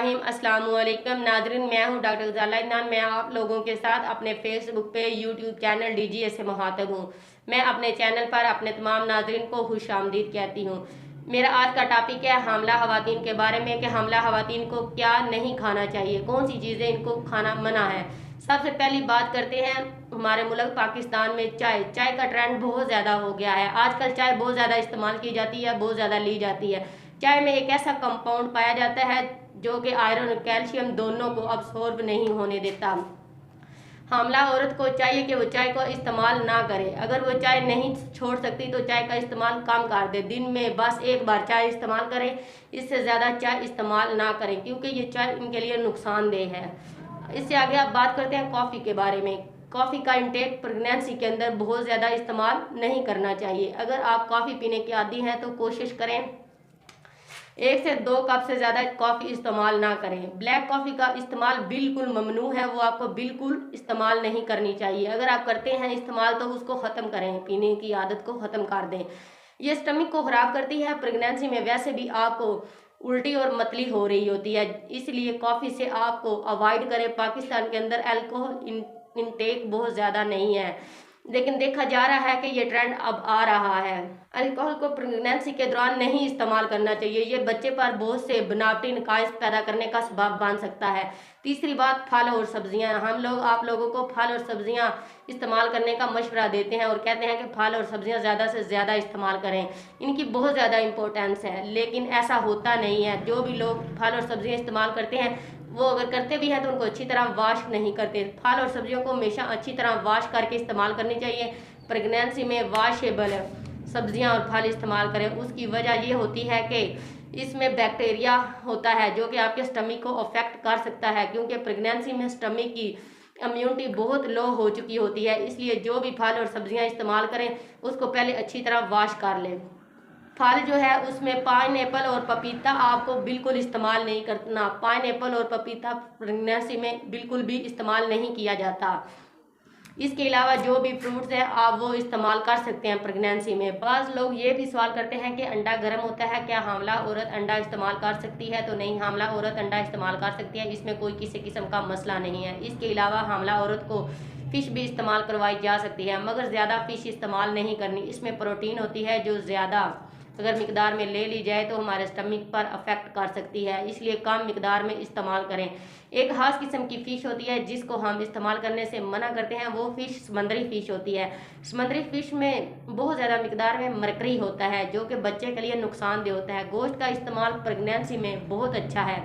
बिस्मिल्लाहिर्रहमानिर्रहीम। अस्सलाम वालेकुम नाज़रीन, मैं हूं डॉक्टर ग़ज़ाला इदनान। मैं आप लोगों के साथ अपने फेसबुक पे यूट्यूब चैनल डीजीए से मुखातब हूं। मैं अपने चैनल पर अपने तमाम नाज़रीन को खुशामदीद कहती हूं। मेरा आज का टॉपिक है हामला ख़वातीन के बारे में कि हामला ख़वातीन को क्या नहीं खाना चाहिए, कौन सी चीज़ें इनको खाना मना है। सबसे पहली बात करते हैं हमारे मुल्क पाकिस्तान में चाय का ट्रेंड बहुत ज़्यादा हो गया है। आजकल चाय बहुत ज़्यादा इस्तेमाल की जाती है, बहुत ज़्यादा ली जाती है। चाय में एक ऐसा कंपाउंड पाया जाता है जो कि आयरन और कैल्शियम दोनों को अब्सॉर्ब नहीं होने देता। हामला औरत को चाहिए कि वो चाय को इस्तेमाल ना करे। अगर वो चाय नहीं छोड़ सकती तो चाय का इस्तेमाल कम कर दे। दिन में बस एक बार चाय इस्तेमाल करें, इससे ज़्यादा चाय इस्तेमाल ना करें क्योंकि ये चाय इनके लिए नुकसानदेह है। इससे आगे आप बात करते हैं कॉफ़ी के बारे में। कॉफ़ी का इंटेक प्रेगनेंसी के अंदर बहुत ज़्यादा इस्तेमाल नहीं करना चाहिए। अगर आप कॉफ़ी पीने के आदी हैं तो कोशिश करें 1 से 2 कप से ज़्यादा कॉफ़ी इस्तेमाल ना करें। ब्लैक कॉफ़ी का इस्तेमाल बिल्कुल ममनू है, वो आपको बिल्कुल इस्तेमाल नहीं करनी चाहिए। अगर आप करते हैं इस्तेमाल तो उसको ख़त्म करें, पीने की आदत को ख़त्म कर दें। ये स्टमक को ख़राब करती है। प्रेगनेंसी में वैसे भी आपको उल्टी और मतली हो रही होती है, इसलिए कॉफ़ी से आपको अवॉइड करें। पाकिस्तान के अंदर अल्कोहल इंटेक बहुत ज़्यादा नहीं है, लेकिन देखा जा रहा है कि ये ट्रेंड अब आ रहा है। अल्कोहल को प्रेगनेंसी के दौरान नहीं इस्तेमाल करना चाहिए। ये बच्चे पर बहुत से बनावटी नकाइश पैदा करने का सबब बन सकता है। तीसरी बात, फल और सब्जियां। हम लोग आप लोगों को फल और सब्जियां इस्तेमाल करने का मशवरा देते हैं और कहते हैं कि फल और सब्जियां ज़्यादा से ज़्यादा इस्तेमाल करें, इनकी बहुत ज़्यादा इंपॉर्टेंस है, लेकिन ऐसा होता नहीं है। जो भी लोग फल और सब्जियां इस्तेमाल करते हैं वो अगर करते भी हैं तो उनको अच्छी तरह वॉश नहीं करते। फल और सब्जियों को हमेशा अच्छी तरह वॉश करके इस्तेमाल करनी चाहिए। प्रेगनेंसी में वॉशेबल सब्जियां और फल इस्तेमाल करें। उसकी वजह ये होती है कि इसमें बैक्टीरिया होता है जो कि आपके स्टमक को अफेक्ट कर सकता है, क्योंकि प्रेगनेंसी में स्टमक की इम्यूनिटी बहुत लो हो चुकी होती है। इसलिए जो भी फल और सब्जियां इस्तेमाल करें उसको पहले अच्छी तरह वॉश कर लें। फल जो है उसमें पाइनएप्पल और पपीता आपको बिल्कुल इस्तेमाल नहीं करना। पाइनएप्पल और पपीता प्रेगनेंसी में बिल्कुल भी इस्तेमाल नहीं किया जाता। इसके अलावा जो भी फ्रूट्स हैं आप वो इस्तेमाल कर सकते हैं प्रेगनेंसी में। बाज़ लोग ये भी सवाल करते हैं कि अंडा गर्म होता है, क्या हामला औरत अंडा इस्तेमाल कर सकती है? तो नहीं, हामला औरत अंडा इस्तेमाल कर सकती है, इसमें कोई किसी किस्म का मसला नहीं है। इसके अलावा हामला औरत को फ़िश भी इस्तेमाल करवाई जा सकती है, मगर ज़्यादा फ़िश इस्तेमाल नहीं करनी। इसमें प्रोटीन होती है जो ज़्यादा अगर मिकदार में ले ली जाए तो हमारे स्टमक पर अफेक्ट कर सकती है, इसलिए कम मिकदार में इस्तेमाल करें। एक खास किस्म की फ़िश होती है जिसको हम इस्तेमाल करने से मना करते हैं, वो फ़िश समंदरी फ़िश होती है। समंदरी फ़िश में बहुत ज़्यादा मिकदार में मरकरी होता है जो कि बच्चे के लिए नुकसानदेह होता है। गोश्त का इस्तेमाल प्रेगनेंसी में बहुत अच्छा है,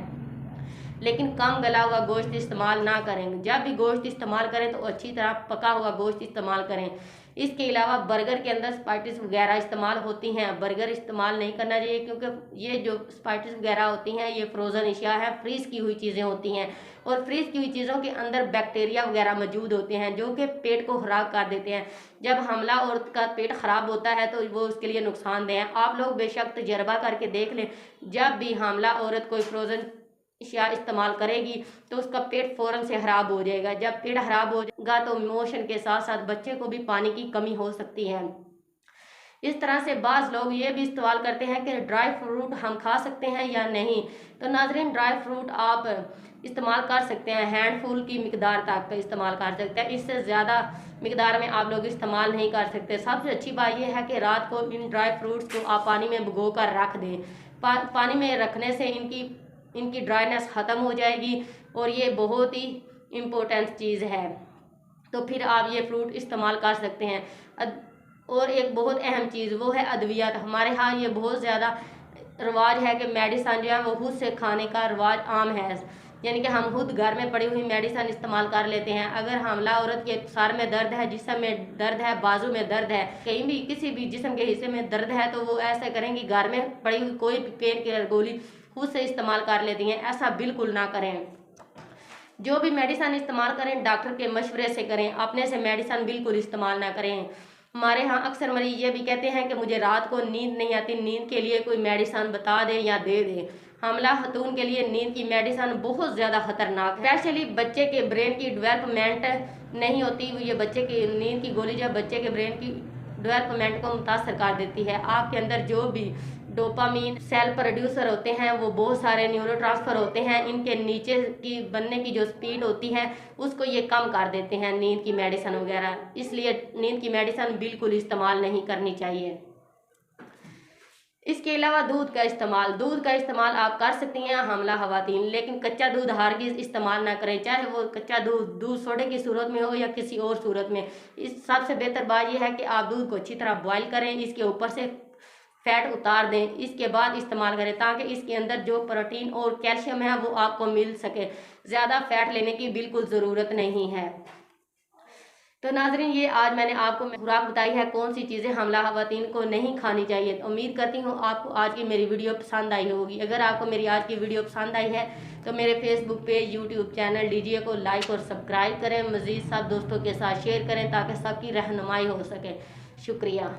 लेकिन कम गला हुआ गोश्त इस्तेमाल ना करें। जब भी गोश्त इस्तेमाल करें तो अच्छी तरह पका हुआ गोश्त इस्तेमाल करें। इसके अलावा बर्गर के अंदर स्पाइसेस वगैरह इस्तेमाल होती हैं, बर्गर इस्तेमाल नहीं करना चाहिए क्योंकि ये जो स्पाइसेस वगैरह होती हैं ये फ्रोज़न अशिया है, फ्रीज़ की हुई चीज़ें होती हैं, और फ्रीज़ की हुई चीज़ों के अंदर बैक्टीरिया वगैरह मौजूद होते हैं जो कि पेट को ख़राब कर देते हैं। जब हमला औरत का पेट ख़राब होता है तो वो उसके लिए नुकसानदेह है। आप लोग बेशक तजर्बा करके देख लें, जब भी हमला औरत कोई फ्रोज़न अशिया इस्तेमाल करेगी तो उसका पेट फ़ौरन से ख़राब हो जाएगा। जब पेट ख़राब हो जाएगा तो मोशन के साथ साथ बच्चे को भी पानी की कमी हो सकती है। इस तरह से बाज़ लोग ये भी सवाल करते हैं कि ड्राई फ्रूट हम खा सकते हैं या नहीं। तो नाज़रीन, ड्राई फ्रूट आप इस्तेमाल कर सकते हैं, हैंडफुल की मिकदार तक इस्तेमाल कर सकते हैं, इससे ज़्यादा मिकदार में आप लोग इस्तेमाल नहीं कर सकते। सबसे अच्छी बात यह है कि रात को इन ड्राई फ्रूट्स को आप पानी में भिगो कर रख दें। पानी में रखने से इनकी ड्राइनेस ख़त्म हो जाएगी और ये बहुत ही इम्पोर्टेंट चीज़ है। तो फिर आप ये फ्रूट इस्तेमाल कर सकते हैं। और एक बहुत अहम चीज़ वो है अद्वियात। हमारे यहाँ ये बहुत ज़्यादा रवाज है कि मेडिसन जो है वो खुद से खाने का रवाज आम है, यानी कि हम खुद घर में पड़ी हुई मेडिसन इस्तेमाल कर लेते हैं। अगर हमला औरत के सर में दर्द है, जिस्म में दर्द है, बाजू में दर्द है, कहीं भी किसी भी जिस्म के हिस्से में दर्द है, तो वो ऐसा करेंगी घर में पड़ी हुई कोई भी पेन किलर गोली खुद से इस्तेमाल कर लेती हैं। ऐसा बिल्कुल ना करें। जो भी मेडिसिन इस्तेमाल करें डॉक्टर के मशवरे से करें, अपने से मेडिसिन बिल्कुल इस्तेमाल ना करें। हमारे यहाँ अक्सर मरीज ये भी कहते हैं कि मुझे रात को नींद नहीं आती, नींद के लिए कोई मेडिसिन बता दें या दे दें। हमला खतून के लिए नींद की मेडिसिन बहुत ज़्यादा खतरनाक है। स्पेशली बच्चे के ब्रेन की डेवलपमेंट नहीं होती, ये बच्चे की नींद की गोली जब बच्चे के ब्रेन की डेवलपमेंट को मुतासर कर देती है। आपके अंदर जो भी डोपामीन सेल प्रोड्यूसर होते हैं, वो बहुत सारे न्यूरोट्रांसफर होते हैं, इनके नीचे की बनने की जो स्पीड होती है उसको ये कम कर देते हैं नींद की मेडिसिन वगैरह। इसलिए नींद की मेडिसिन बिल्कुल इस्तेमाल नहीं करनी चाहिए। इसके अलावा दूध का इस्तेमाल आप कर सकती हैं हमला खवातीन, लेकिन कच्चा दूध हरगिज़ इस्तेमाल ना करें, चाहे वो कच्चा दूध सोडे की सूरत में हो या किसी और सूरत में। इस सबसे बेहतर बात यह है कि आप दूध को अच्छी तरह बॉयल करें, इसके ऊपर से फैट उतार दें, इसके बाद इस्तेमाल करें ताकि इसके अंदर जो प्रोटीन और कैल्शियम है वो आपको मिल सके। ज़्यादा फैट लेने की बिल्कुल ज़रूरत नहीं है। तो नाजरीन, ये आज मैंने आपको खुराक बताई है कौन सी चीज़ें हमला खवातीन को नहीं खानी चाहिए। तो उम्मीद करती हूँ आपको आज की मेरी वीडियो पसंद आई होगी। अगर आपको मेरी आज की वीडियो पसंद आई है तो मेरे Facebook page, YouTube channel DGA को लाइक और सब्सक्राइब करें। मज़ीद सब दोस्तों के साथ शेयर करें ताकि सबकी रहनुमाई हो सके। शुक्रिया।